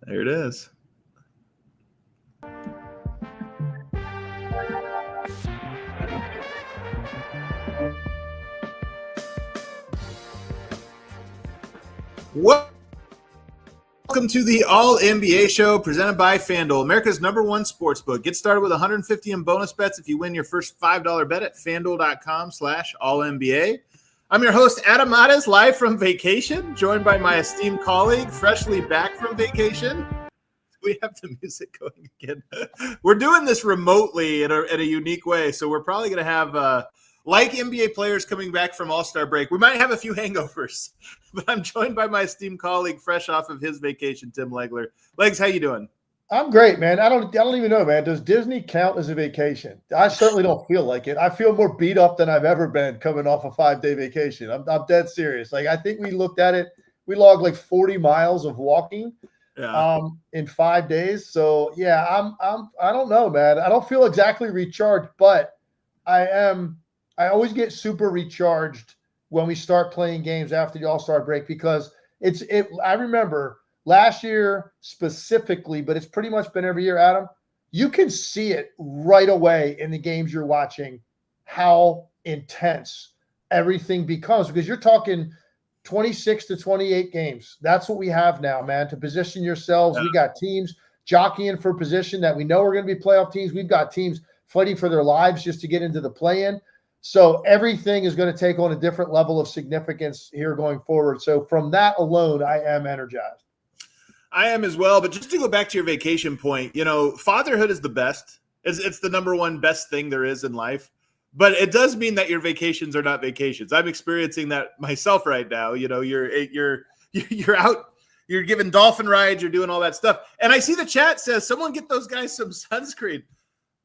There it is. Welcome to the All NBA show presented by FanDuel, America's #1 sportsbook. Get started with $150 in bonus bets if you win your first $5 bet at FanDuel.com/AllNBA. I'm your host, Adam Mares, live from vacation, joined by my esteemed colleague, freshly back from vacation. We have the music going again. We're doing this remotely in a unique way, so we're probably going to have, like NBA players coming back from All-Star break, we might have a few hangovers, but I'm joined by my esteemed colleague, fresh off of his vacation, Tim Legler. Legs, how you doing? I'm great, man. I don't even know, man. Does Disney count as a vacation? I certainly don't feel like it. I feel more beat up than I've ever been coming off a 5-day vacation. I'm dead serious. Like, I think we looked at it. We logged like 40 miles of walking in 5 days. So yeah, I don't know, man. I don't feel exactly recharged, but I always get super recharged when we start playing games after the All-Star break because I remember last year specifically, but it's pretty much been every year, Adam. You can see it right away in the games you're watching, how intense everything becomes because you're talking 26 to 28 games. That's what we have now, man, to position yourselves. We got teams jockeying for position that we know are going to be playoff teams. We've got teams fighting for their lives just to get into the play-in. So everything is going to take on a different level of significance here going forward. So from that alone, I am energized. I am as well, but just to go back to your vacation point, fatherhood is the best. It's the #1 best thing there is in life, but it does mean that your vacations are not vacations. I'm experiencing that myself right now. You're out, you're giving dolphin rides, you're doing all that stuff. And I see the chat says, someone get those guys some sunscreen.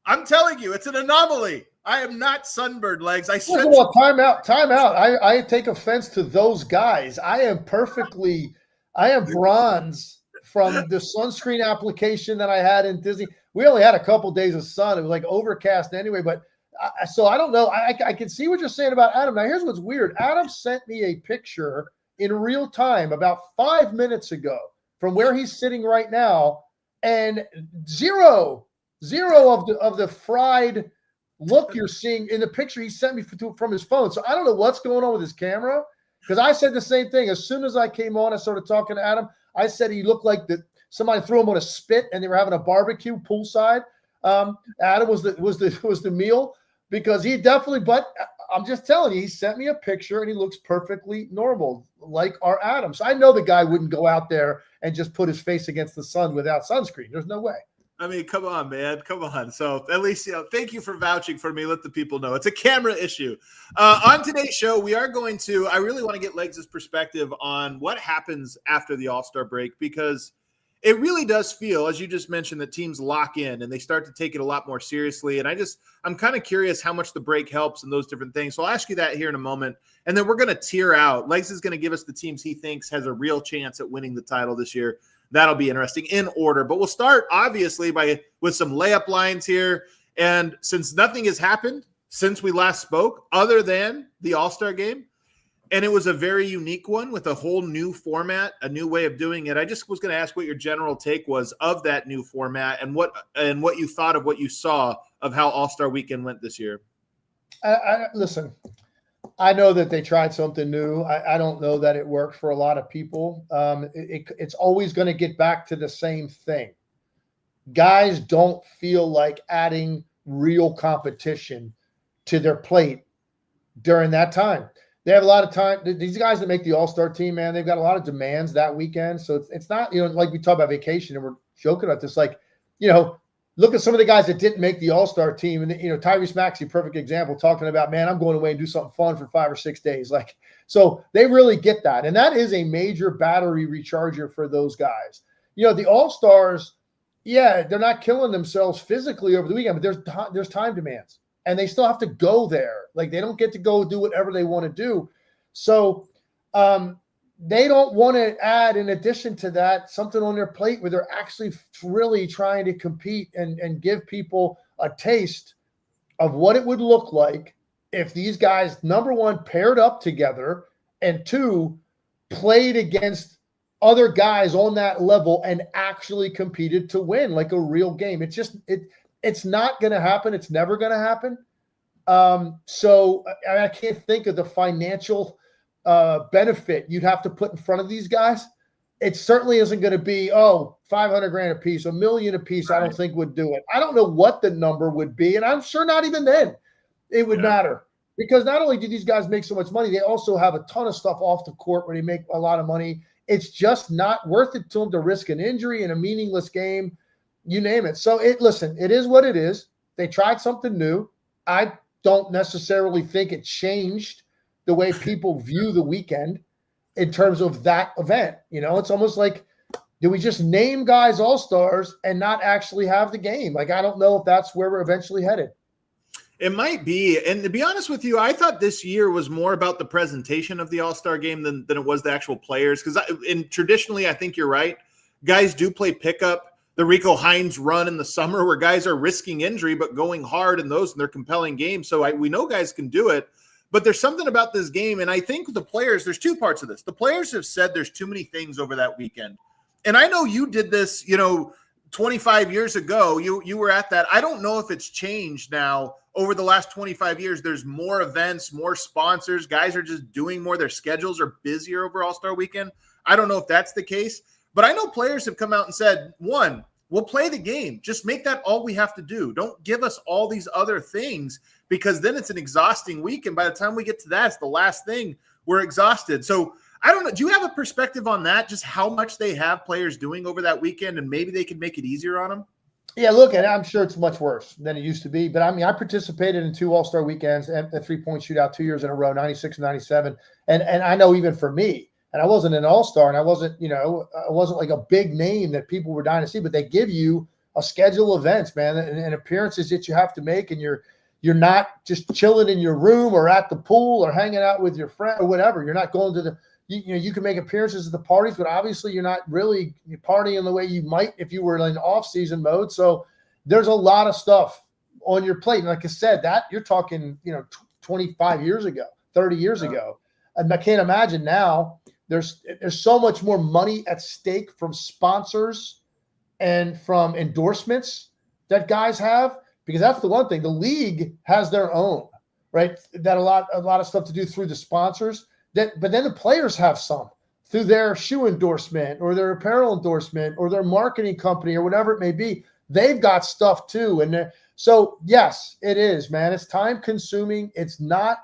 I'm telling you, it's an anomaly. I am not sunburned, Legs. Time out. I take offense to those guys. I am bronze from the sunscreen application that I had in Disney. We only had a couple days of sun. It was like overcast anyway, but so I don't know. I can see what you're saying about Adam. Now, here's what's weird. Adam sent me a picture in real time about 5 minutes ago from where he's sitting right now, and zero of the fried look you're seeing in the picture he sent me from his phone. So I don't know what's going on with his camera because I said the same thing. As soon as I came on, I started talking to Adam. I said he looked like somebody threw him on a spit and they were having a barbecue poolside. Adam was the meal because he definitely. But I'm just telling you, he sent me a picture and he looks perfectly normal, like our Adam. So I know the guy wouldn't go out there and just put his face against the sun without sunscreen. There's no way. I mean, come on, man. Come on. So at least, thank you for vouching for me. Let the people know. It's a camera issue. On today's show, I really want to get Legs' perspective on what happens after the All-Star break, because it really does feel, as you just mentioned, that teams lock in and they start to take it a lot more seriously. And I'm kind of curious how much the break helps and those different things. So I'll ask you that here in a moment. And then we're going to tier out. Legs is going to give us the teams he thinks has a real chance at winning the title this year. That'll be interesting in order. But we'll start, obviously, with some layup lines here. And since nothing has happened since we last spoke, other than the All-Star game, and it was a very unique one with a whole new format, a new way of doing it, I just was going to ask what your general take was of that new format and what you thought of what you saw of how All-Star Weekend went this year. Listen, I know that they tried something new. I don't know that it worked for a lot of people. It's always going to get back to the same thing. Guys don't feel like adding real competition to their plate during that time. They have a lot of time. These guys that make the All-Star team, man, they've got a lot of demands that weekend. So it's not, like we talk about vacation and we're joking about this, like, look at some of the guys that didn't make the All-Star team. And, Tyrese Maxey, perfect example, talking about, man, I'm going away and do something fun for 5 or 6 days. Like, so they really get that. And that is a major battery recharger for those guys. The All-Stars, yeah, they're not killing themselves physically over the weekend, but there's time demands. And they still have to go there. Like, they don't get to go do whatever they want to do. So they don't want to add, in addition to that, something on their plate where they're actually really trying to compete and give people a taste of what it would look like if these guys, number one, paired up together, and two, played against other guys on that level and actually competed to win like a real game. It's not going to happen. It's never going to happen. So I can't think of the financial benefit you'd have to put in front of these guys. It certainly isn't going to be, $500,000 a piece, $1 million a piece. Right. I don't think would do it. I don't know what the number would be. And I'm sure not even then it would matter, because not only do these guys make so much money, they also have a ton of stuff off the court where they make a lot of money. It's just not worth it to them to risk an injury in a meaningless game, you name it. So it is what it is. They tried something new. I don't necessarily think it changed the way people view the weekend in terms of that event. It's almost like, do we just name guys all-stars and not actually have the game? Like, I don't know if that's where we're eventually headed. It might be. And to be honest with you, I thought this year was more about the presentation of the All-Star game than it was the actual players. Because traditionally, I think you're right. Guys do play pickup. The Rico Hines run in the summer where guys are risking injury but going hard in they're compelling games. So we know guys can do it. But there's something about this game, and I think the players, there's two parts of this. The players have said there's too many things over that weekend. And I know you did this, 25 years ago. You were at that. I don't know if it's changed now over the last 25 years. There's more events, more sponsors. Guys are just doing more. Their schedules are busier over All-Star Weekend. I don't know if that's the case. But I know players have come out and said, one, we'll play the game. Just make that all we have to do. Don't give us all these other things, because then it's an exhausting week. And by the time we get to that, it's the last thing. We're exhausted. So I don't know. Do you have a perspective on that? Just how much they have players doing over that weekend, and maybe they can make it easier on them? Yeah, look, and I'm sure it's much worse than it used to be. But I mean, I participated in 2 All-Star weekends and a 3-point shootout 2 years in a row, 96 and 97. And I know even for me, and I wasn't an All-Star, and I wasn't like a big name that people were dying to see, but they give you a schedule of events, man, and appearances that you have to make, and you're not just chilling in your room or at the pool or hanging out with your friend or whatever. You're not going to you can make appearances at the parties, but obviously you're not really partying the way you might if you were in off-season mode. So there's a lot of stuff on your plate. And like I said, that you're talking, 25 years ago, 30 years ago. And I can't imagine now there's so much more money at stake from sponsors and from endorsements that guys have, because that's the one thing. The league has their own, right? That a lot of stuff to do through the sponsors. But then the players have some through their shoe endorsement or their apparel endorsement or their marketing company or whatever it may be. They've got stuff too. And so, yes, it is, man. It's time consuming. It's not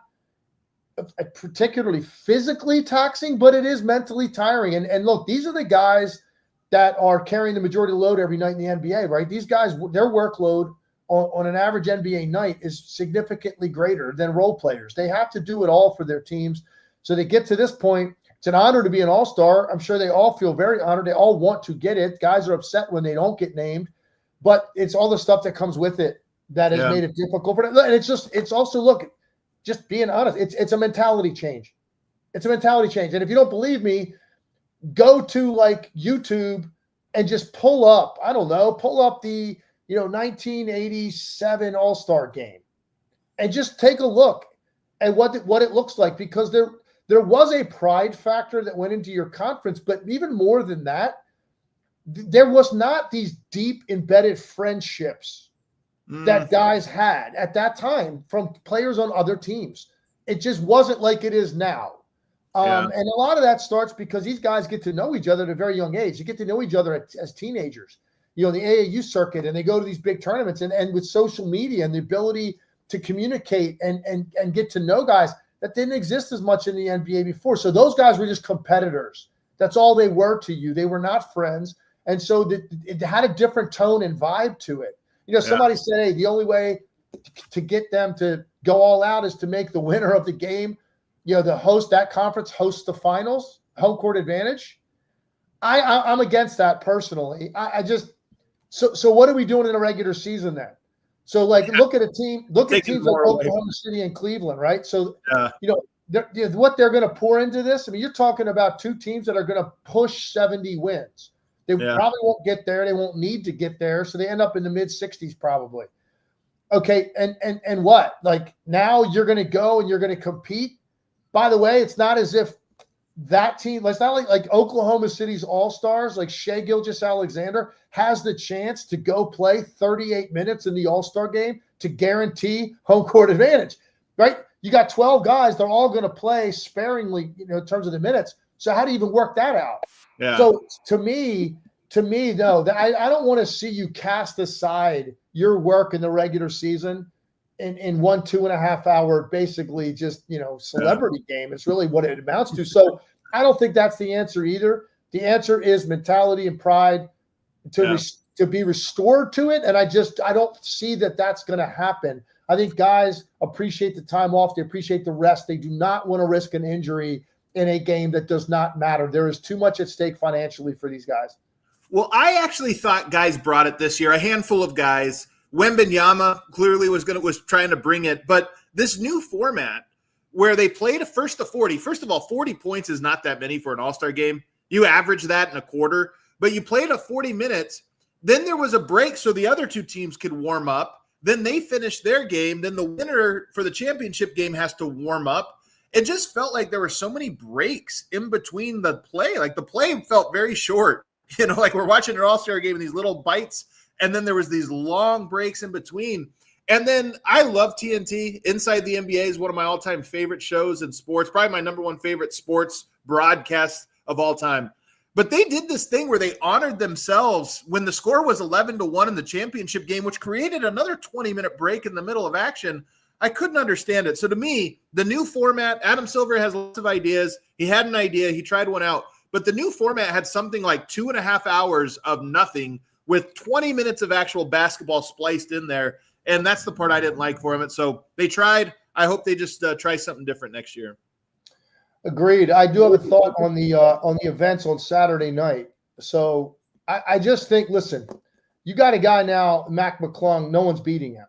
particularly physically taxing, but it is mentally tiring. And look, these are the guys that are carrying the majority of the load every night in the NBA, right? These guys, their workload on an average NBA night is significantly greater than role players. They have to do it all for their teams. So they get to this point. It's an honor to be an All-Star. I'm sure they all feel very honored. They all want to get it. Guys are upset when they don't get named, but it's all the stuff that comes with it that has made it difficult for them. And it's also, look, just being honest, it's a mentality change. It's a mentality change. And if you don't believe me, go to like YouTube and just pull up the 1987 All-Star game and just take a look at what it looks like, because there was a pride factor that went into your conference, but even more than that, there was not these deep embedded friendships that guys had at that time from players on other teams. It just wasn't like it is now. And a lot of that starts because these guys get to know each other at a very young age. You get to know each other as teenagers, the AAU circuit, and they go to these big tournaments, and with social media and the ability to communicate and get to know guys that didn't exist as much in the NBA before. So those guys were just competitors. That's all they were to you. They were not friends. And so it had a different tone and vibe to it. Somebody said, hey, the only way to get them to go all out is to make the winner of the game, the host, that conference hosts the finals, home court advantage. I'm against that personally. So what are we doing in a regular season then? So, look at teams like Oklahoma City and Cleveland, right? So, what they're going to pour into this. I mean, you're talking about 2 teams that are going to push 70 wins. They probably won't get there. They won't need to get there. So they end up in the mid-60s probably. Okay, and what? Like, now you're going to go and you're going to compete. By the way, it's not as if that team, it's not like Oklahoma City's all-stars, like Shai Gilgeous-Alexander has the chance to go play 38 minutes in the all-star game to guarantee home court advantage, right? You got 12 guys. They're all going to play sparingly, in terms of the minutes. So how do you even work that out? Yeah. So to me, no, I don't want to see you cast aside your work in the regular season in 1 2.5 hour, basically just, celebrity game. It's really what it amounts to. So I don't think that's the answer either. The answer is mentality and pride to be restored to it. And I don't see that that's going to happen. I think guys appreciate the time off. They appreciate the rest. They do not want to risk an injury in a game that does not matter. There is too much at stake financially for these guys. Well, I actually thought guys brought it this year, a handful of guys. Wembanyama clearly was trying to bring it, but this new format where they played a first to 40. First of all, 40 points is not that many for an all-star game. You average that in a quarter, but you played a 40 minutes. Then there was a break so the other two teams could warm up. Then they finished their game. Then the winner for the championship game has to warm up. It just felt like there were so many breaks in between the play. Like the play felt very short. Like we're watching an all-star game in these little bites, and then there was these long breaks in between. And then I love TNT. Inside the NBA is one of my all-time favorite shows in sports, probably my number one favorite sports broadcast of all time. But they did this thing where they honored themselves when the score was 11-1 in the championship game, which created another 20-minute break in the middle of action. I couldn't understand it. So to me, the new format, Adam Silver has lots of ideas. He had an idea. He tried one out. But the new format had something like 2.5 hours of nothing with 20 minutes of actual basketball spliced in there. And that's the part I didn't like for him. So they tried. I hope they just try something different next year. Agreed. I do have a thought on the events on Saturday night. So I just think, listen, you got a guy now, Mac McClung. No one's beating him.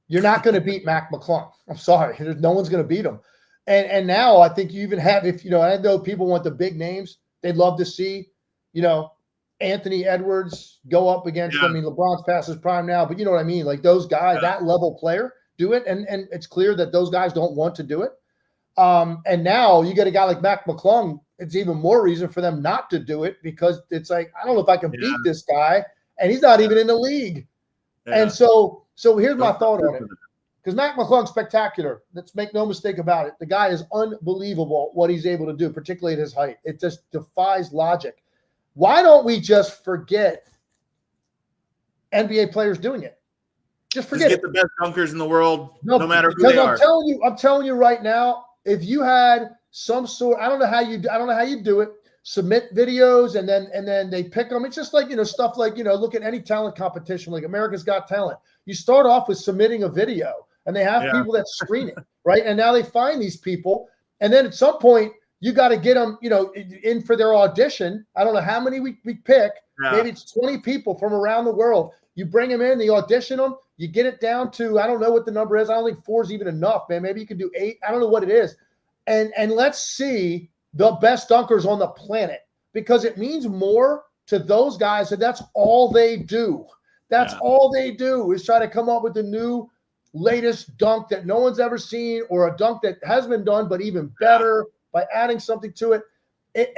You're not going to beat Mac McClung. I'm sorry. No one's going to beat him. And now I think you even have, I know people want the big names. They'd love to see, Anthony Edwards go up against, yeah. LeBron's past his prime now, but you know what I mean? Like those guys, that level player do it. And it's clear that those guys don't want to do it. And now you get a guy like Mac McClung. It's even more reason for them not to do it because it's like, I don't know if I can beat this guy, and he's not even in the league. Yeah. And so here's my thought on it. Because Mac McClung's spectacular. Let's make no mistake about it. The guy is unbelievable what he's able to do, particularly at his height. It just defies logic. Why don't we just forget NBA players doing it? Just forget it. Get the best dunkers in the world, no matter who they are. I'm telling you right now, if you had some sort, I don't know how you do it. Submit videos and then they pick them. It's just like, stuff like, look at any talent competition, like America's Got Talent. You start off with submitting a video and they have people that screen it, right? And now they find these people. And then at some point you got to get them, in for their audition. I don't know how many we pick. Yeah. Maybe it's 20 people from around the world. You bring them in, they audition them. You get it down to, I don't know what the number is. I don't think 4 is even enough, man. Maybe you could do 8. I don't know what it is. And let's see the best dunkers on the planet, because it means more to those guys. And that's all they do. That's all they do is try to come up with the new latest dunk that no one's ever seen, or a dunk that has been done, but even better by adding something to it,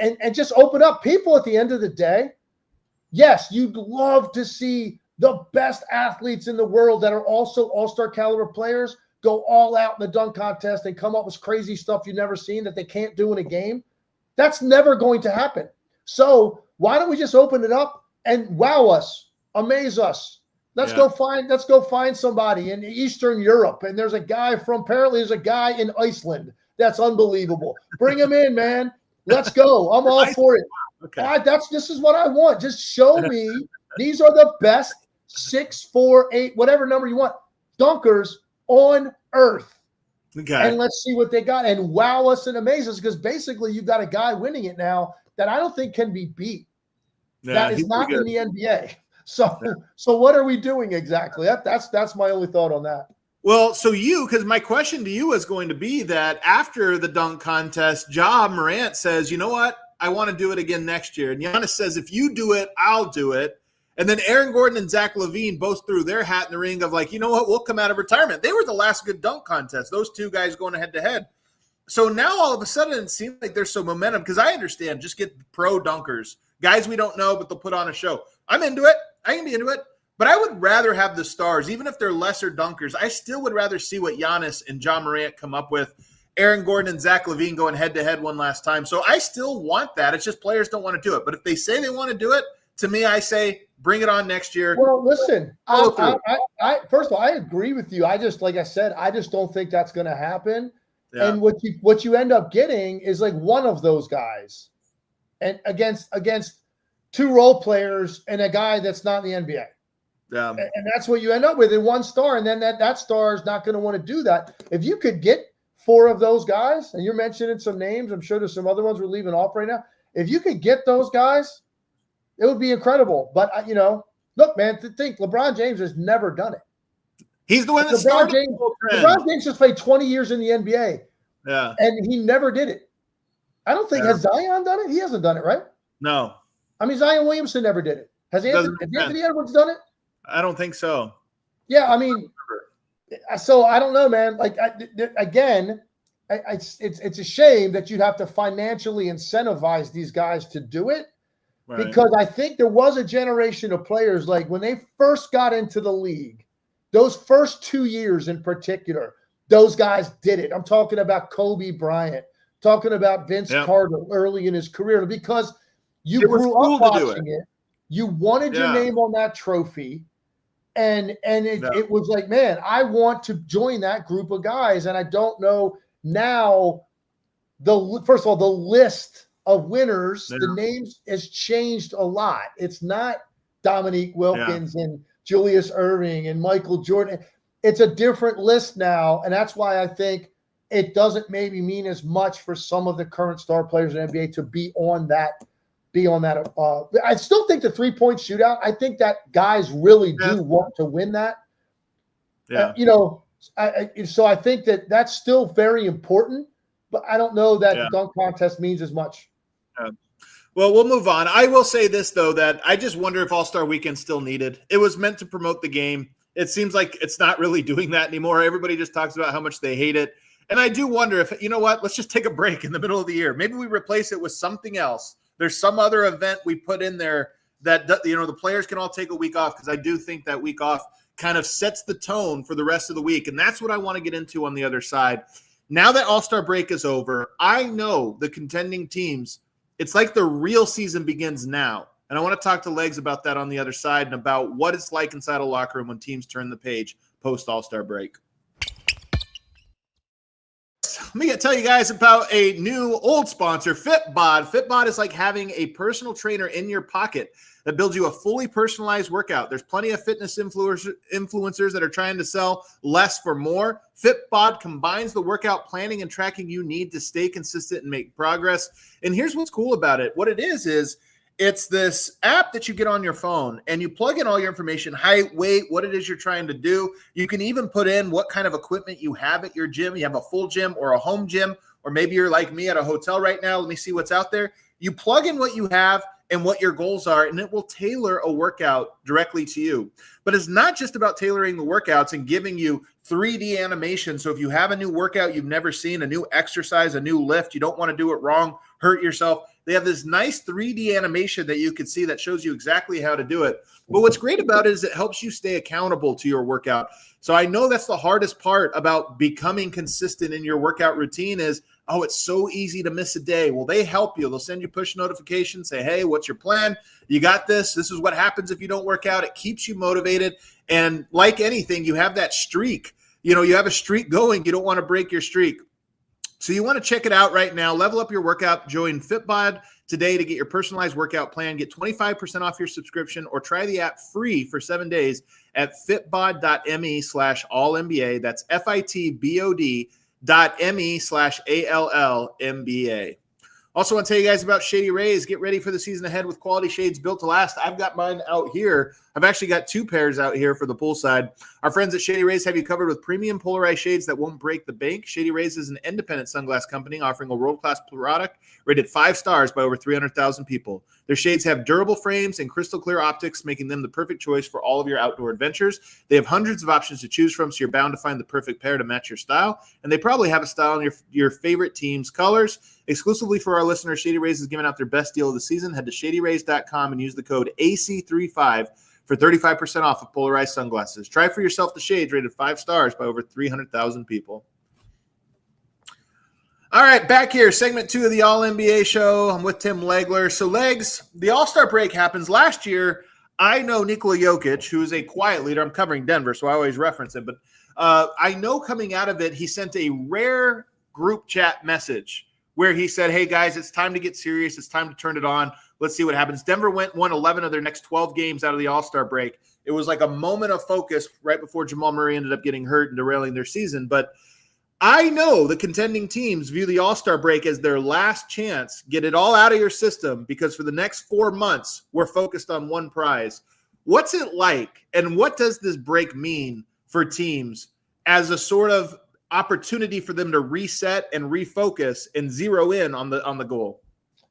and just open up. People at the end of the day, yes, you'd love to see the best athletes in the world that are also all-star caliber players go all out in the dunk contest and come up with crazy stuff you've never seen that they can't do in a game. That's never going to happen. So why don't we just open it up and wow us, amaze us? Let's go find somebody in Eastern Europe. And apparently there's a guy in Iceland that's unbelievable. Bring him in, man. Let's go. I'm all for it. Okay. This is what I want. Just show me these are the best 6, 4, 8, whatever number you want, dunkers on earth. Okay. And let's see what they got and wow us and amaze us, because basically you've got a guy winning it now that I don't think can be beat. That is not in the NBA. So what are we doing exactly? That's my only thought on that. Well, so because my question to you is going to be that after the dunk contest, Morant says, you know what? I want to do it again next year. And Giannis says, if you do it, I'll do it. And then Aaron Gordon and Zach Lavine both threw their hat in the ring of like, you know what? We'll come out of retirement. They were the last good dunk contest. Those two guys going head to head. So now all of a sudden it seems like there's some momentum because I understand just get pro dunkers, guys we don't know, but they'll put on a show. I'm into it. I can be into it. But I would rather have the stars, even if they're lesser dunkers. I still would rather see what Giannis and John Morant come up with. Aaron Gordon and Zach Lavine going head-to-head one last time. So I still want that. It's just players don't want to do it. But if they say they want to do it, to me, I say bring it on next year. Well, listen, I first of all, I agree with you. Like I said, I just don't think that's going to happen. Yeah. And what you end up getting is like one of those guys and against two role players and a guy that's not in the NBA. Yeah. And that's what you end up with in one star. And then that star is not going to want to do that. If you could get 4 of those guys, and you're mentioning some names, I'm sure there's some other ones we're leaving off right now. If you could get those guys, it would be incredible. But, look, man, to think LeBron James has never done it. He's the one that started LeBron James just played 20 years in the NBA. Yeah. And he never did it. I don't think, has Zion done it? He hasn't done it, right? No. I mean, Zion Williamson never did it. Has Anthony Edwards done it? I don't think so. Yeah, I mean, so I don't know, man. Like, it's a shame that you'd have to financially incentivize these guys to do it. Right. Because I think there was a generation of players, like when they first got into the league, those first 2 years in particular, those guys did it. I'm talking about Kobe Bryant, talking about Vince Carter early in his career, because you grew up watching it. You wanted your name on that trophy. And it was like, man, I want to join that group of guys. And I don't know now, first of all, the list of winners, the names has changed a lot. It's not Dominique Wilkins and Julius Erving and Michael Jordan. It's a different list now. And that's why I think it doesn't maybe mean as much for some of the current star players in the NBA to be on that. I still think the 3-point shootout, I think that guys really do want to win that. Yeah. So I think that's still very important, but I don't know that the dunk contest means as much. Yeah. Well, we'll move on. I will say this, though, that I just wonder if All-Star Weekend's still needed. It was meant to promote the game. It seems like it's not really doing that anymore. Everybody just talks about how much they hate it. And I do wonder if, you know what, let's just take a break in the middle of the year. Maybe we replace it with something else. There's some other event we put in there that, the players can all take a week off, because I do think that week off kind of sets the tone for the rest of the week. And that's what I want to get into on the other side. Now that All-Star break is over, I know the contending teams, it's like the real season begins now. And I want to talk to Legs about that on the other side and about what it's like inside a locker room when teams turn the page post All-Star break. Let me tell you guys about a new old sponsor, FitBod. FitBod is like having a personal trainer in your pocket that builds you a fully personalized workout. There's plenty of fitness influencers that are trying to sell less for more. FitBod combines the workout planning and tracking you need to stay consistent and make progress. And here's what's cool about it. What it is it's this app that you get on your phone, and you plug in all your information, height, weight, what it is you're trying to do. You can even put in what kind of equipment you have at your gym. You have a full gym or a home gym, or maybe you're like me at a hotel right now. Let me see what's out there. You plug in what you have and what your goals are, and it will tailor a workout directly to you. But it's not just about tailoring the workouts and giving you 3D animation. So if you have a new workout you've never seen, a new exercise, a new lift, you don't want to do it wrong, hurt yourself, they have this nice 3D animation that you can see that shows you exactly how to do it. But what's great about it is it helps you stay accountable to your workout. So I know that's the hardest part about becoming consistent in your workout routine is, oh, it's so easy to miss a day. Well, they help you. They'll send you push notifications, say, hey, what's your plan? You got this. This is what happens if you don't work out. It keeps you motivated. And like anything, you have that streak. You have a streak going. You don't want to break your streak. So you want to check it out right now. Level up your workout. Join FitBod today to get your personalized workout plan. Get 25% off your subscription, or try the app free for 7 days at fitbod.me/allnba. That's FITBOD.me/ALLNBA. Also want to tell you guys about Shady Rays. Get ready for the season ahead with quality shades built to last. I've got mine out here. I've actually got 2 pairs out here for the poolside. Our friends at Shady Rays have you covered with premium polarized shades that won't break the bank. Shady Rays is an independent sunglass company offering a world-class product rated 5 stars by over 300,000 people. Their shades have durable frames and crystal clear optics, making them the perfect choice for all of your outdoor adventures. They have hundreds of options to choose from, so you're bound to find the perfect pair to match your style. And they probably have a style in your favorite team's colors. Exclusively for our listeners, Shady Rays is giving out their best deal of the season. Head to shadyrays.com and use the code AC35 for 35% off of polarized sunglasses. Try for yourself the shades rated 5 stars by over 300,000 people. All right, back here, segment 2 of the All-NBA show. I'm with Tim Legler. So, Legs, the All-Star break happens. Last year, I know Nikola Jokic, who is a quiet leader. I'm covering Denver, so I always reference him. But I know coming out of it, he sent a rare group chat message where he said, hey, guys, it's time to get serious. It's time to turn it on. Let's see what happens. Denver won 11 of their next 12 games out of the All-Star break. It was like a moment of focus right before Jamal Murray ended up getting hurt and derailing their season. But I know the contending teams view the All-Star break as their last chance. Get it all out of your system because for the next 4 months, we're focused on one prize. What's it like, and what does this break mean for teams as a sort of opportunity for them to reset and refocus and zero in on the goal?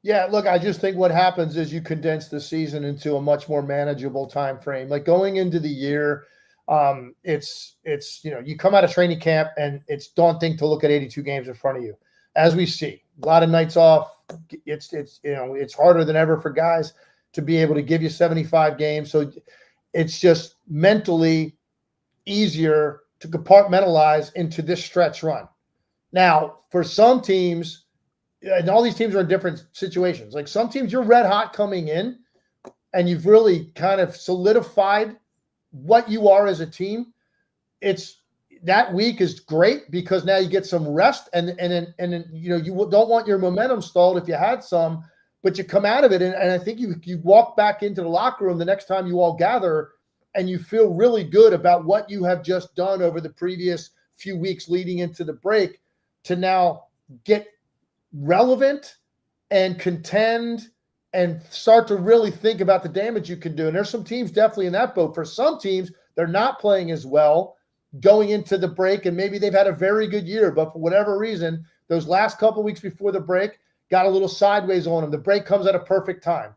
Yeah, look, I just think what happens is you condense the season into a much more manageable time frame. Like going into the year, it's you come out of training camp and it's daunting to look at 82 games in front of you. As we see, a lot of nights off. It's harder than ever for guys to be able to give you 75 games. So it's just mentally easier to compartmentalize into this stretch run. Now, for some teams, and all these teams are in different situations. Like some teams, you're red hot coming in and you've really kind of solidified what you are as a team. It's that week is great because now you get some rest and then you don't want your momentum stalled if you had some, but you come out of it and I think you walk back into the locker room the next time you all gather and you feel really good about what you have just done over the previous few weeks leading into the break to now get relevant and contend and start to really think about the damage you can do. And there's some teams definitely in that boat. For some teams, they're not playing as well going into the break, and maybe they've had a very good year, but for whatever reason, those last couple of weeks before the break got a little sideways on them. The break comes at a perfect time.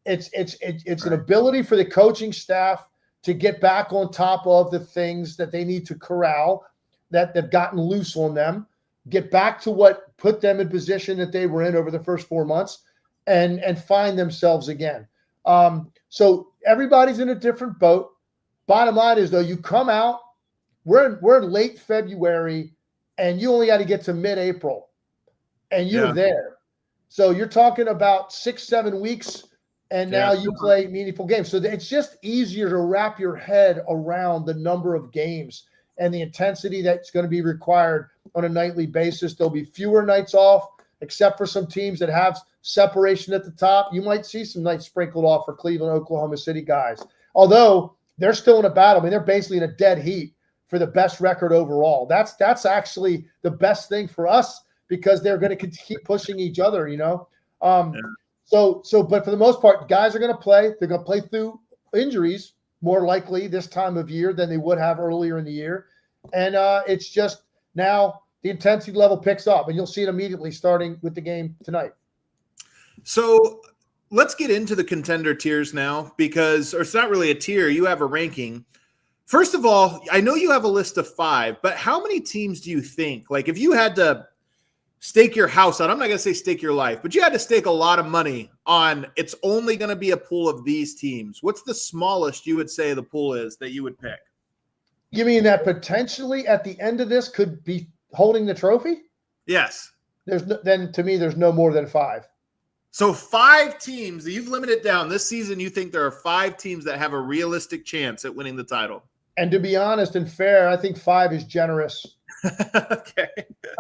It's an ability for the coaching staff to get back on top of the things that they need to corral that they've gotten loose on them, get back to what put them in position that they were in over the first 4 months and find themselves again. So everybody's in a different boat. Bottom line is, though, you come out, we're in late February, and you only got to get to mid-April, and you're there. So you're talking about 6-7 weeks, and now you play meaningful games. So it's just easier to wrap your head around the number of games and the intensity that's going to be required on a nightly basis. There'll be fewer nights off, except for some teams that have separation at the top. You might see some nights sprinkled off for Cleveland, Oklahoma City guys, although they're still in a battle. I mean, they're basically in a dead heat for the best record overall. That's actually the best thing for us because they're going to keep pushing each other, So, but for the most part, guys are going to play. They're going to play through injuries more likely this time of year than they would have earlier in the year. And it's just now the intensity level picks up, and you'll see it immediately starting with the game tonight. So let's get into the contender tiers now because, or it's not really a tier, you have a ranking. First of all, I know you have a list of 5, but how many teams do you think, like if you had to stake your house on, I'm not going to say stake your life, but you had to stake a lot of money on it's only going to be a pool of these teams. What's the smallest you would say the pool is that you would pick? You mean that potentially at the end of this could be holding the trophy? Yes. Then to me, there's no more than 5. So 5 teams, you've limited down. This season, you think there are 5 teams that have a realistic chance at winning the title. And to be honest and fair, I think 5 is generous.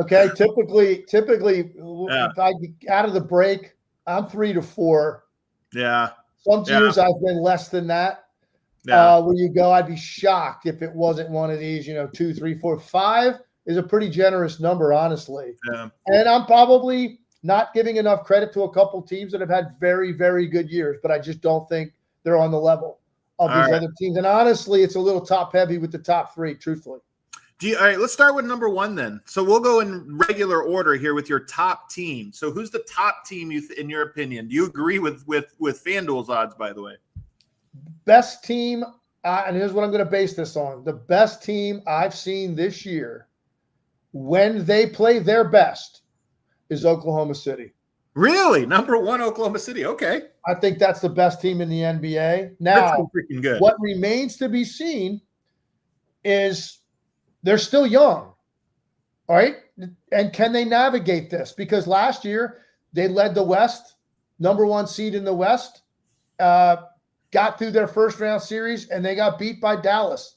Okay. Typically, if I get out of the break, I'm 3 to 4. Yeah. Some years I've been less than that. Yeah. Where you go, I'd be shocked if it wasn't one of these, 2, 3, 4, 5 is a pretty generous number, honestly. Yeah. And I'm probably not giving enough credit to a couple teams that have had very, very good years, but I just don't think they're on the level of these other teams. And honestly, it's a little top heavy with the top three, truthfully. All right, let's start with number one then. So we'll go in regular order here with your top team. So who's the top team in your opinion? Do you agree with FanDuel's odds, by the way? Best team, and here's what I'm going to base this on. The best team I've seen this year when they play their best is Oklahoma City. Really? Number one, Oklahoma City. Okay. I think that's the best team in the NBA. Now, freaking good. What remains to be seen is they're still young, all right? And can they navigate this? Because last year they led the West, number one seed in the West, got through their first round series, and they got beat by Dallas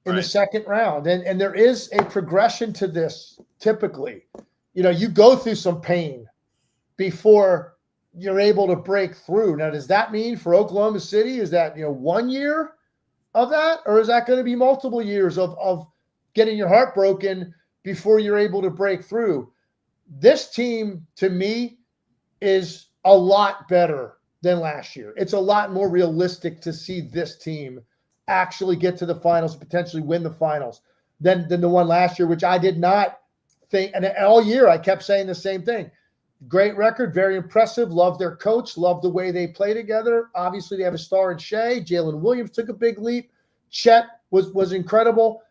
in the second round. And there is a progression to this typically. You know, you go through some pain before you're able to break through. Now, does that mean for Oklahoma City, is that, 1 year of that? Or is that going to be multiple years of getting your heart broken before you're able to break through? This team, to me, is a lot better than last year. It's a lot more realistic to see this team actually get to the finals, potentially win the finals than the one last year, which I did not think. And all year I kept saying the same thing. Great record, very impressive. Love their coach. Love the way they play together. Obviously, they have a star in Shea. Jalen Williams took a big leap. Chet was incredible.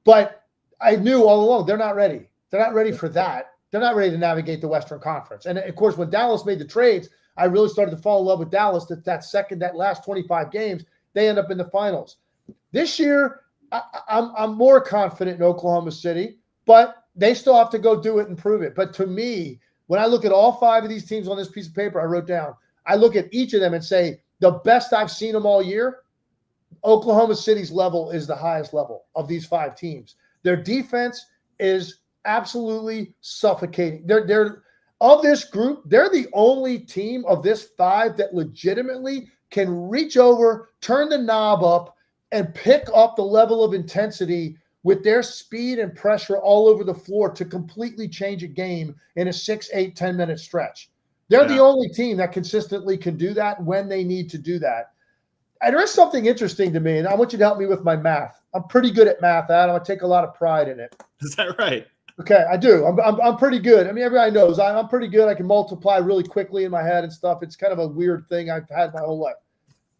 But I knew all along they're not ready. They're not ready for that. They're not ready to navigate the Western Conference. And, of course, when Dallas made the trades, I really started to fall in love with Dallas. That last 25 games, they end up in the finals. This year, I'm more confident in Oklahoma City, but they still have to go do it and prove it. But to me, when I look at all five of these teams on this piece of paper I wrote down, I look at each of them and say the best I've seen them all year, Oklahoma City's level is the highest level of these five teams. Their defense is absolutely suffocating. They're of this group, they're the only team of this five that legitimately can reach over, turn the knob up, and pick up the level of intensity with their speed and pressure all over the floor to completely change a game in a 6, 8, 10-minute stretch. They're the only team that consistently can do that when they need to do that. And there is something interesting to me, and I want you to help me with my math. I'm pretty good at math, Adam. I take a lot of pride in it. Is that right? Okay, I do. I'm pretty good. I mean, everybody knows I'm pretty good. I can multiply really quickly in my head and stuff. It's kind of a weird thing I've had my whole life.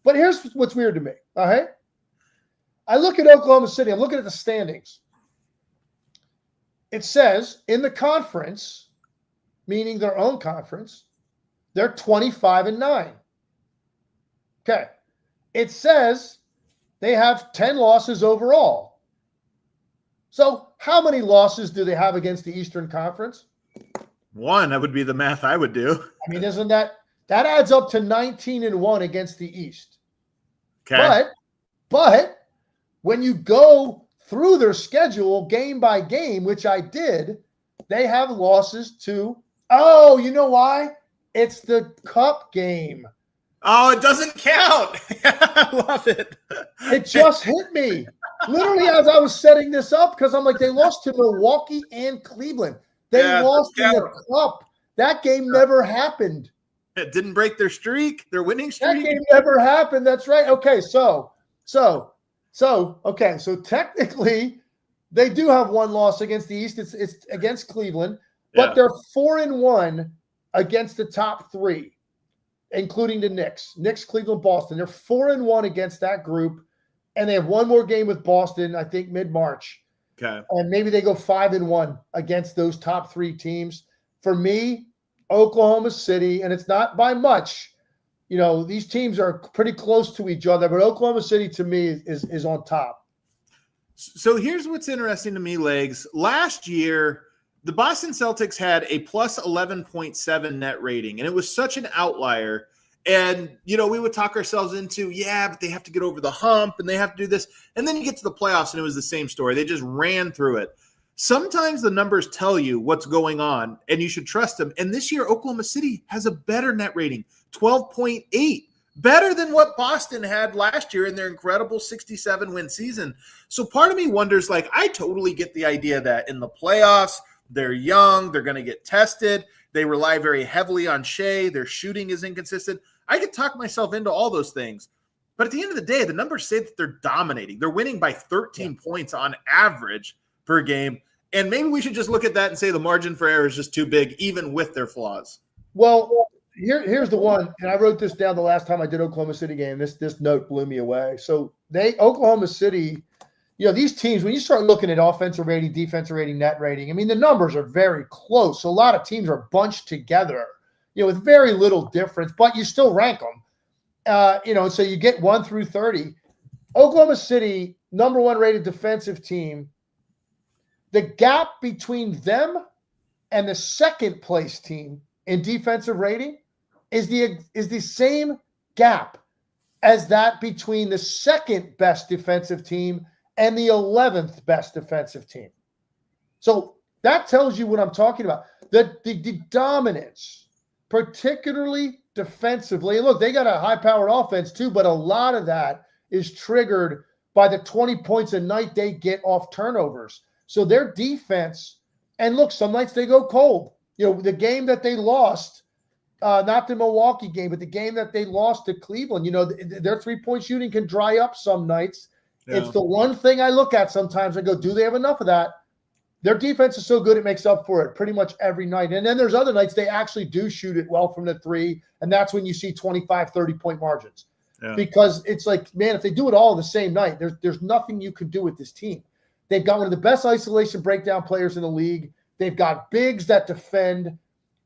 But here's what's weird to me, all right? I look at Oklahoma City. I'm looking at the standings. It says in the conference, meaning their own conference, they're 25-9. Okay. It says they have 10 losses overall. So how many losses do they have against the Eastern Conference? One. That would be the math I would do. I mean, isn't that adds up to 19-1 against the East? Okay. But when you go through their schedule game by game, which I did, they have losses to, you know why? It's the cup game. Oh, it doesn't count. I love it. It just hit me. Literally as I was setting this up, because I'm like, they lost to Milwaukee and Cleveland. They lost in the cup. That game never happened. It didn't break their streak, their winning streak. That game never happened. That's right. Okay, so technically they do have one loss against the East. It's against Cleveland, but they're 4-1 against the top three, including the Knicks, Cleveland, Boston. They're 4-1 against that group, and they have one more game with Boston, I think mid-March. Okay. And maybe they go 5-1 against those top three teams. For me, Oklahoma City, and it's not by much. You know, these teams are pretty close to each other, but Oklahoma City to me is on top. So here's what's interesting to me, Legs. Last year, the Boston Celtics had a plus 11.7 net rating, and it was such an outlier. And, we would talk ourselves into, but they have to get over the hump and they have to do this. And then you get to the playoffs and it was the same story. They just ran through it. Sometimes the numbers tell you what's going on and you should trust them. And this year, Oklahoma City has a better net rating, 12.8, better than what Boston had last year in their incredible 67-win season. So part of me wonders, I totally get the idea that in the playoffs, they're young, they're going to get tested. They rely very heavily on Shea. Their shooting is inconsistent. I could talk myself into all those things. But at the end of the day, the numbers say that they're dominating. They're winning by 13 points on average per game. And maybe we should just look at that and say the margin for error is just too big, even with their flaws. Well, here's the one, and I wrote this down the last time I did Oklahoma City game. This note blew me away. So Oklahoma City, these teams, when you start looking at offensive rating, defensive rating, net rating, I mean, the numbers are very close. So a lot of teams are bunched together, with very little difference, but you still rank them. So you get 1 through 30. Oklahoma City, number 1 rated defensive team. The gap between them and the second place team in defensive rating is the same gap as that between the second best defensive team and the 11th best defensive team. So that tells you what I'm talking about. The dominance, particularly defensively. Look, they got a high-powered offense too, but a lot of that is triggered by the 20 points a night they get off turnovers. So their defense, and look, some nights they go cold. The game that they lost, not the Milwaukee game, but the game that they lost to Cleveland, their three-point shooting can dry up some nights. Yeah. It's the one thing I look at sometimes. I go, do they have enough of that? Their defense is so good it makes up for it pretty much every night. And then there's other nights they actually do shoot it well from the three, and that's when you see 25, 30-point margins. Yeah. Because it's like, man, if they do it all the same night, there's nothing you can do with this team. They've got one of the best isolation breakdown players in the league. They've got bigs that defend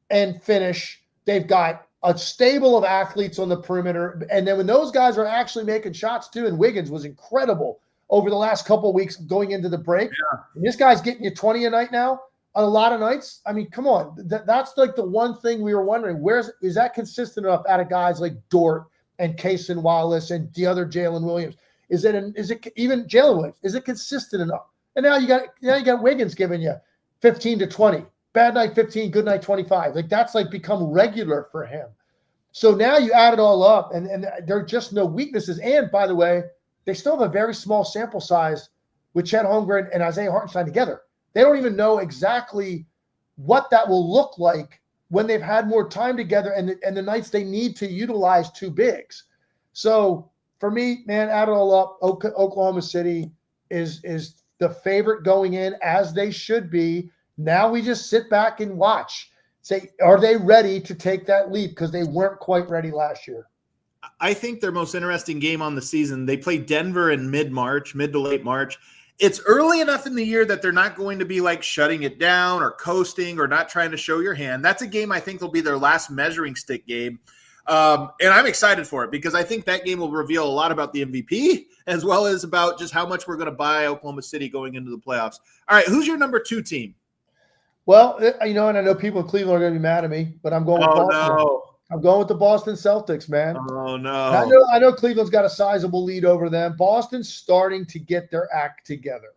and finish. They've got a stable of athletes on the perimeter. And then when those guys are actually making shots too, and Wiggins was incredible over the last couple of weeks going into the break. Yeah. And this guy's getting you 20 a night now on a lot of nights. I mean, come on. That's like the one thing we were wondering. Is that consistent enough out of guys like Dort and Cason Wallace and the other Jalen Williams? Is it even Jalen Williams? Is it consistent enough? And now you got Wiggins giving you 15 to 20. Bad night 15, good night 25. Like that's like become regular for him. So now you add it all up, and there are just no weaknesses. And by the way, they still have a very small sample size with Chet Holmgren and Isaiah Hartenstein together. They don't even know exactly what that will look like when they've had more time together and the nights they need to utilize two bigs. So for me, man, add it all up, Oklahoma City is the favorite going in, as they should be. Now we just sit back and watch. Say, are they ready to take that leap? Because they weren't quite ready last year. I think their most interesting game on the season, they play Denver in mid to late March. It's early enough in the year that they're not going to be like shutting it down or coasting or not trying to show your hand. That's a game I think will be their last measuring stick game. And I'm excited for it because I think that game will reveal a lot about the MVP as well as about just how much we're going to buy Oklahoma City going into the playoffs. All right, who's your number 2 team? Well, and I know people in Cleveland are going to be mad at me, but I'm going with Boston. No. I'm going with the Boston Celtics, man. Oh, no. I know Cleveland's got a sizable lead over them. Boston's starting to get their act together.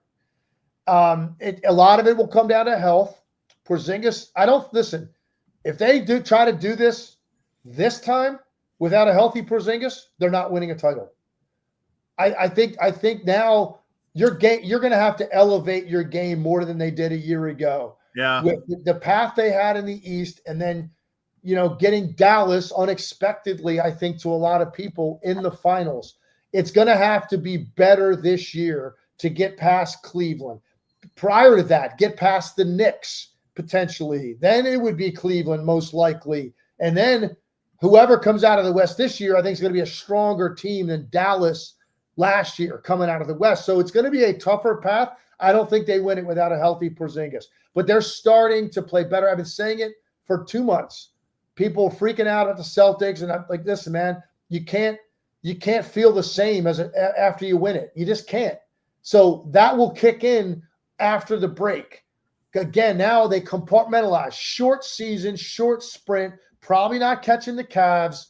A lot of it will come down to health. Porzingis, if they do try to do this time without a healthy Porzingis, they're not winning a title. I think now you're going to have to elevate your game more than they did a year ago. Yeah. With the path they had in the East, and then getting Dallas unexpectedly, I think, to a lot of people in the finals. It's going to have to be better this year to get past Cleveland. Prior to that, get past the Knicks potentially. Then it would be Cleveland most likely. And then whoever comes out of the West this year, I think is going to be a stronger team than Dallas last year coming out of the West. So it's going to be a tougher path. I don't think they win it without a healthy Porzingis. But they're starting to play better. I've been saying it for 2 months. People freaking out at the Celtics, and I'm like, listen, man, you can't feel the same after you win it. You just can't. So that will kick in after the break. Again, now they compartmentalize. Short season, short sprint, probably not catching the Cavs.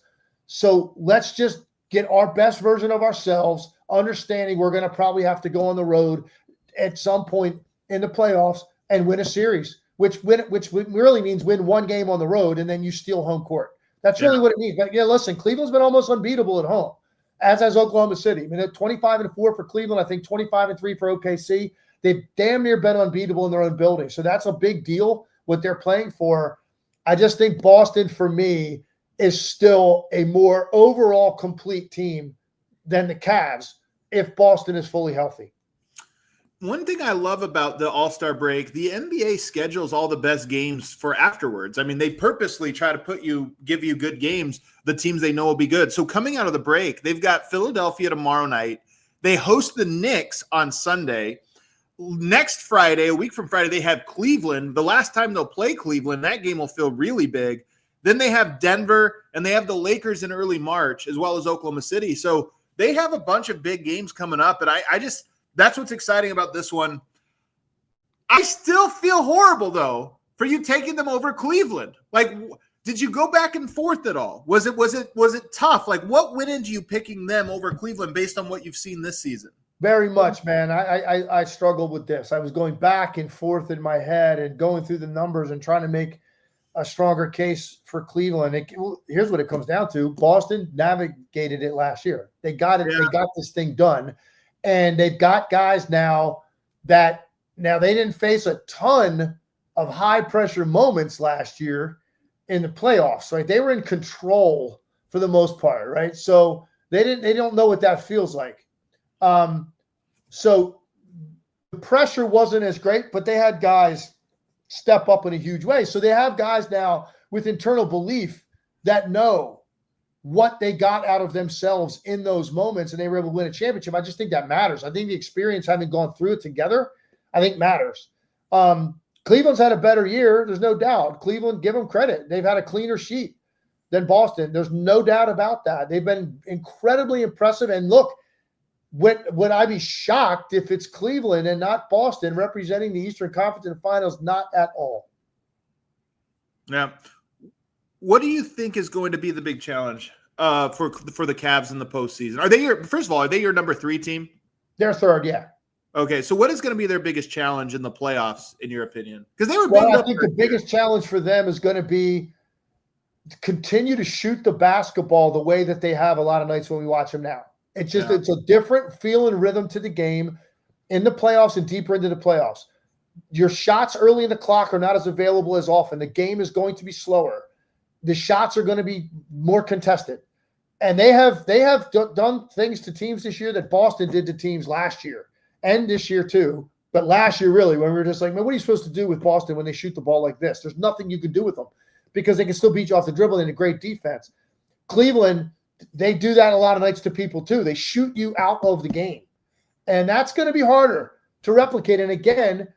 So let's just get our best version of ourselves, understanding we're going to probably have to go on the road at some point in the playoffs and win a series, which really means win one game on the road and then you steal home court. That's really what it means. But listen, Cleveland's been almost unbeatable at home, as has Oklahoma City. I mean, 25-4 for Cleveland. I think 25-3 for OKC. They've damn near been unbeatable in their own building. So that's a big deal what they're playing for. I just think Boston, for me, is still a more overall complete team than the Cavs if Boston is fully healthy. One thing I love about the All-Star break, the NBA schedules all the best games for afterwards. I mean, they purposely try to give you good games, the teams they know will be good. So coming out of the break, they've got Philadelphia tomorrow night. They host the Knicks on Sunday. Next Friday, a week from Friday, they have Cleveland. The last time they'll play Cleveland, that game will feel really big. Then they have Denver, and they have the Lakers in early March, as well as Oklahoma City. So they have a bunch of big games coming up, and I just – that's what's exciting about this one. I still feel horrible, though, for you taking them over Cleveland. Like, did you go back and forth at all? Was it tough? Like, what went into you picking them over Cleveland based on what you've seen this season? Very much, man. I struggled with this. I was going back and forth in my head and going through the numbers and trying to make a stronger case for Cleveland. Here's what it comes down to. Boston navigated it last year. They got it. Yeah. They got this thing done. And they've got guys now they didn't face a ton of high pressure moments last year in the playoffs, right? They were in control for the most part, right? So they don't know what that feels like. So the pressure wasn't as great, but they had guys step up in a huge way. So they have guys now with internal belief that know what they got out of themselves in those moments, and they were able to win a championship. I just think that matters. I think the experience, having gone through it together, I think matters. Cleveland's had a better year. There's no doubt. Cleveland, give them credit. They've had a cleaner sheet than Boston. There's no doubt about that. They've been incredibly impressive. And look, would I be shocked if it's Cleveland and not Boston representing the Eastern Conference in the finals? Not at all. Yeah. What do you think is going to be the big challenge for the Cavs in the postseason? First of all, are they your number 3 team? They're third, yeah. Okay, so what is going to be their biggest challenge in the playoffs, in your opinion? Because they were. Well, I think the biggest challenge for them is going to be to continue to shoot the basketball the way that they have a lot of nights when we watch them now. It's just It's a different feel and rhythm to the game in the playoffs and deeper into the playoffs. Your shots early in the clock are not as available as often. The game is going to be slower. The shots are going to be more contested. And they have done things to teams this year that Boston did to teams last year and this year too. But last year, really, when we were just like, man, what are you supposed to do with Boston when they shoot the ball like this? There's nothing you can do with them because they can still beat you off the dribble in a great defense. Cleveland, they do that a lot of nights to people too. They shoot you out of the game. And that's going to be harder to replicate. And again,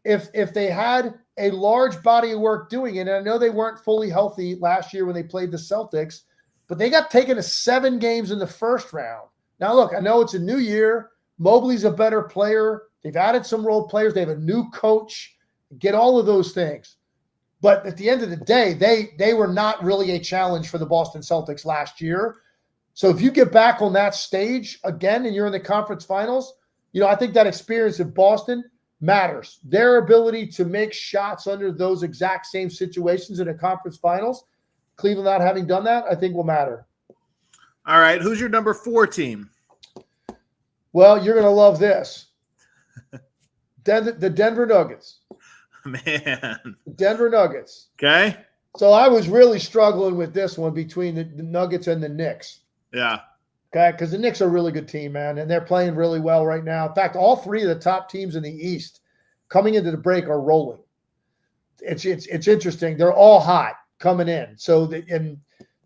if they had a large body of work doing it, and I know they weren't fully healthy last year when they played the Celtics, but they got taken to 7 games in the first round. Now, look, I know it's a new year. Mobley's a better player. They've added some role players. They have a new coach. Get all of those things. But at the end of the day, they were not really a challenge for the Boston Celtics last year. So if you get back on that stage again and you're in the conference finals, I think that experience in Boston matters. Their ability to make shots under those exact same situations in a conference finals, Cleveland not having done that, I think will matter. All right. Who's your number 4 team? Well, you're going to love this. The Denver Nuggets. Man. The Denver Nuggets. Okay. So I was really struggling with this one between the Nuggets and the Knicks. Yeah. Okay, because the Knicks are a really good team, man, and they're playing really well right now. In fact, all 3 of the top teams in the East coming into the break are rolling. It's interesting. They're all hot coming in. So and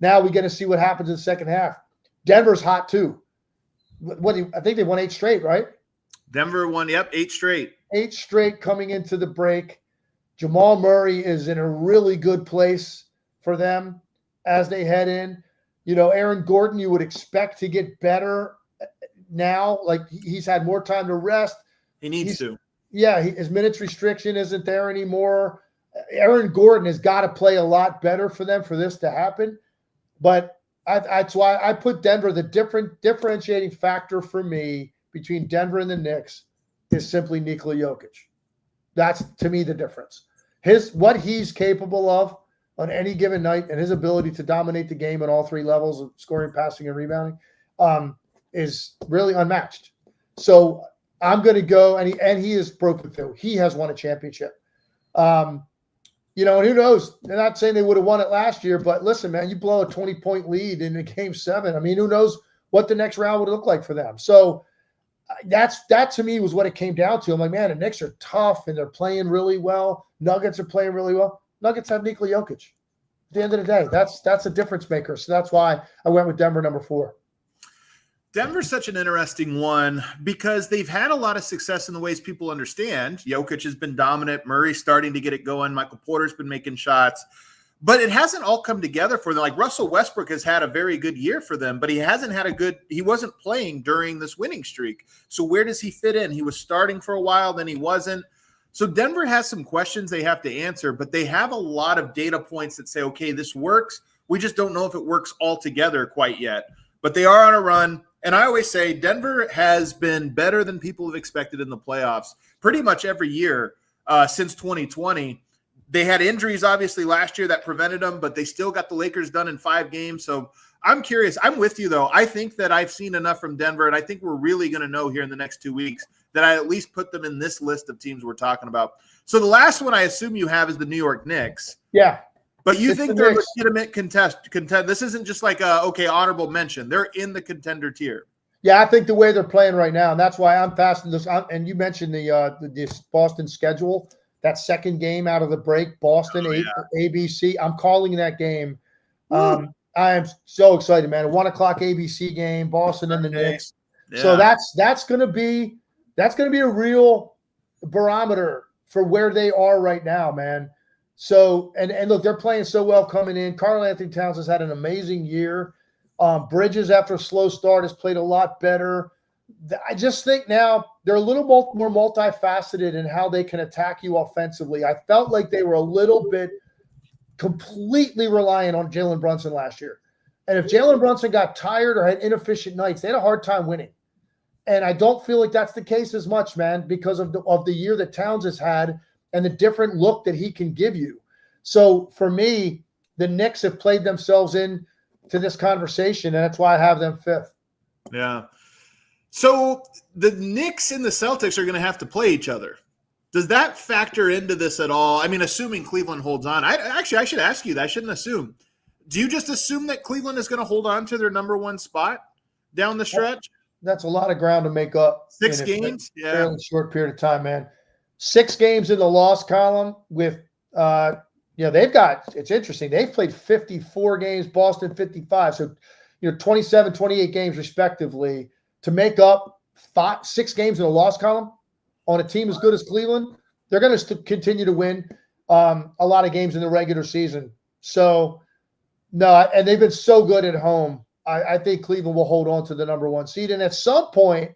now we get to see what happens in the second half. Denver's hot too. I think they won 8 straight, right? Denver won, 8 straight. 8 straight coming into the break. Jamal Murray is in a really good place for them as they head in. Aaron Gordon, you would expect to get better now. Like, he's had more time to rest. He needs to. Yeah, his minutes restriction isn't there anymore. Aaron Gordon has got to play a lot better for them for this to happen. But that's why I put Denver. The differentiating factor for me between Denver and the Knicks is simply Nikola Jokic. That's, to me, the difference. What he's capable of on any given night and his ability to dominate the game at all 3 levels of scoring, passing, and rebounding is really unmatched. So I'm going to go, and he is broken through. He has won a championship. And who knows? They're not saying they would have won it last year, but listen, man, you blow a 20-point lead in game 7. I mean, who knows what the next round would look like for them? So that to me was what it came down to. I'm like, man, the Knicks are tough and they're playing really well. Nuggets are playing really well. Nuggets have Nikola Jokic. At the end of the day, that's a difference maker. So that's why I went with Denver number 4. Denver's such an interesting one because they've had a lot of success in the ways people understand. Jokic has been dominant. Murray's starting to get it going. Michael Porter's been making shots. But it hasn't all come together for them. Like Russell Westbrook has had a very good year for them, but he wasn't playing during this winning streak. So where does he fit in? He was starting for a while, then he wasn't. So Denver has some questions they have to answer, but they have a lot of data points that say, okay, this works. We just don't know if it works altogether quite yet. But they are on a run. And I always say Denver has been better than people have expected in the playoffs pretty much every year since 2020. They had injuries, obviously, last year that prevented them, but they still got the Lakers done in 5 games. So I'm curious. I'm with you, though. I think that I've seen enough from Denver, and I think we're really going to know here in the next 2 weeks that I at least put them in this list of teams we're talking about. So the last one I assume you have is the New York Knicks. Yeah. But you think they're a legitimate contend? This isn't just like honorable mention. They're in the contender tier. Yeah, I think the way they're playing right now, and that's why I'm fasting this. And you mentioned the Boston schedule, that second game out of the break, Boston, ABC. I'm calling that game. I am so excited, man. A 1:00 ABC game, Boston and the Knicks. Yeah. So that's going to be a real barometer for where they are right now, man. So, and look, they're playing so well coming in. Karl Anthony Towns has had an amazing year. Bridges, after a slow start, has played a lot better. I just think now they're a little more multifaceted in how they can attack you offensively. I felt like they were a little bit completely reliant on Jalen Brunson last year. And if Jalen Brunson got tired or had inefficient nights, they had a hard time winning. And I don't feel like that's the case as much, man, because of the year that Towns has had and the different look that he can give you. So for me, the Knicks have played themselves in to this conversation, and that's why I have them 5th. Yeah. So the Knicks and the Celtics are going to have to play each other. Does that factor into this at all? I mean, assuming Cleveland holds on. I should ask you that. I shouldn't assume. Do you just assume that Cleveland is going to hold on to their number 1 spot down the stretch? That's a lot of ground to make up. 6 games? Yeah. Fairly short period of time, man. 6 games in the loss column with it's interesting. They've played 54 games, Boston 55. So, 27, 28 games respectively to make up 6 games in the loss column on a team as good as Cleveland. They're going to continue to win a lot of games in the regular season. So, no, and they've been so good at home. I think Cleveland will hold on to the number 1 seed. And at some point,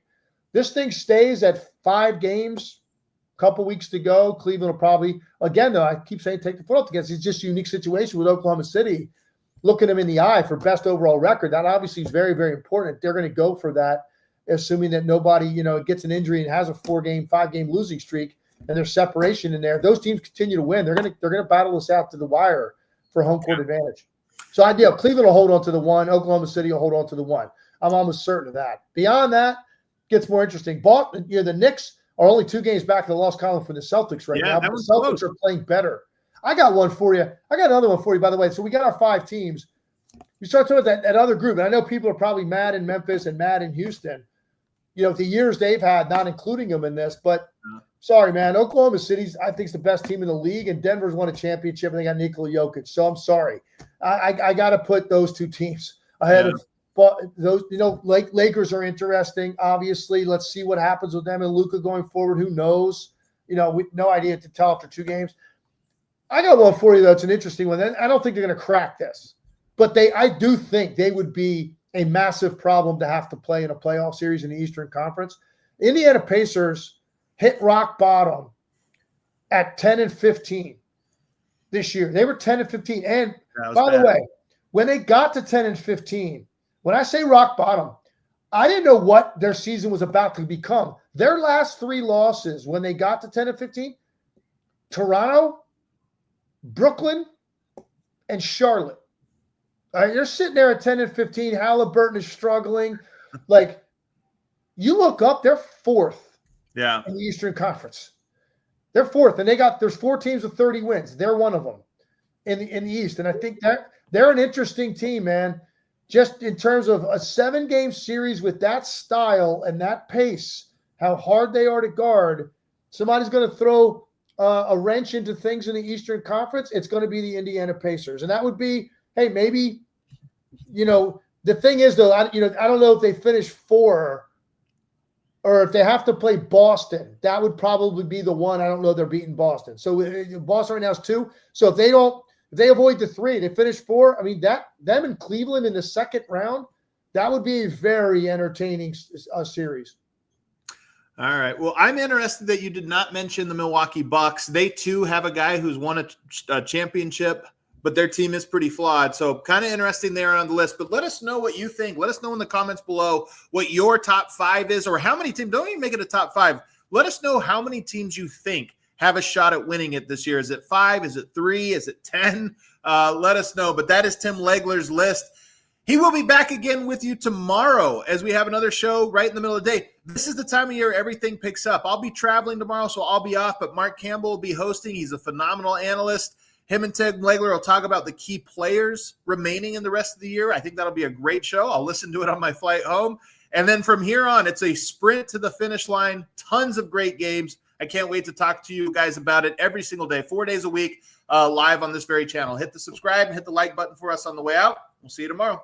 this thing stays at 5 games, a couple weeks to go. Cleveland will probably, again, though, I keep saying take the foot off the gas. It's just a unique situation with Oklahoma City. Looking them in the eye for best overall record, that obviously is very, very important. They're going to go for that, assuming that nobody, gets an injury and has a 4-game, 5-game losing streak, and there's separation in there. Those teams continue to win. They're going to battle this out to the wire for home court advantage. So Cleveland will hold on to the 1. Oklahoma City will hold on to the 1. I'm almost certain of that. Beyond that, it gets more interesting. The Knicks are only 2 games back in the loss column for the Celtics right now. But the Celtics are playing better. I got one for you. I got another one for you, by the way. So we got our 5 teams. You start talking about that other group, and I know people are probably mad in Memphis and mad in Houston. The years they've had, not including them in this. But sorry, man, Oklahoma City's, I think, is the best team in the league, and Denver's won a championship, and they got Nikola Jokic. So I'm sorry. I got to put those 2 teams ahead of those. Lakers are interesting, obviously. Let's see what happens with them and Luka going forward. Who knows? No idea to tell after 2 games. I got one for you, though. It's an interesting one. I don't think they're going to crack this. But I do think they would be a massive problem to have to play in a playoff series in the Eastern Conference. Indiana Pacers hit rock bottom at 10-15 this year. They were 10-15. And by the way, when they got to 10-15, when I say rock bottom, I didn't know what their season was about to become. Their last 3 losses when they got to 10-15, Toronto, Brooklyn, and Charlotte. All right, you're sitting there at 10-15. Halliburton is struggling. You look up, they're 4th in the Eastern Conference. They're fourth, and there's 4 teams with 30 wins. They're one of them in the East, and I think that they're an interesting team, man. Just in terms of a 7-game series with that style and that pace, how hard they are to guard, somebody's going to throw a wrench into things in the Eastern Conference. It's going to be the Indiana Pacers, and that would be, hey, maybe, the thing is though, I don't know if they finish 4 or if they have to play Boston. That would probably be the one. I don't know they're beating Boston. So Boston right now is 2. So if they avoid the 3, they finish 4. I mean, them and Cleveland in the second round, that would be a very entertaining series. All right. Well, I'm interested that you did not mention the Milwaukee Bucks. They too have a guy who's won a championship, but their team is pretty flawed. So kind of interesting there on the list. But let us know what you think. Let us know in the comments below what your top 5 is, or how many teams. Don't even make it a top 5. Let us know how many teams you think have a shot at winning it this year. Is it 5? Is it 3? Is it 10? Let us know. But that is Tim Legler's list. He will be back again with you tomorrow as we have another show right in the middle of the day. This is the time of year everything picks up. I'll be traveling tomorrow, so I'll be off, but Mark Campbell will be hosting. He's a phenomenal analyst. Him and Tim Legler will talk about the key players remaining in the rest of the year. I think that'll be a great show. I'll listen to it on my flight home. And then from here on, it's a sprint to the finish line. Tons of great games. I can't wait to talk to you guys about it every single day, 4 days a week, live on this very channel. Hit the subscribe and hit the like button for us on the way out. We'll see you tomorrow.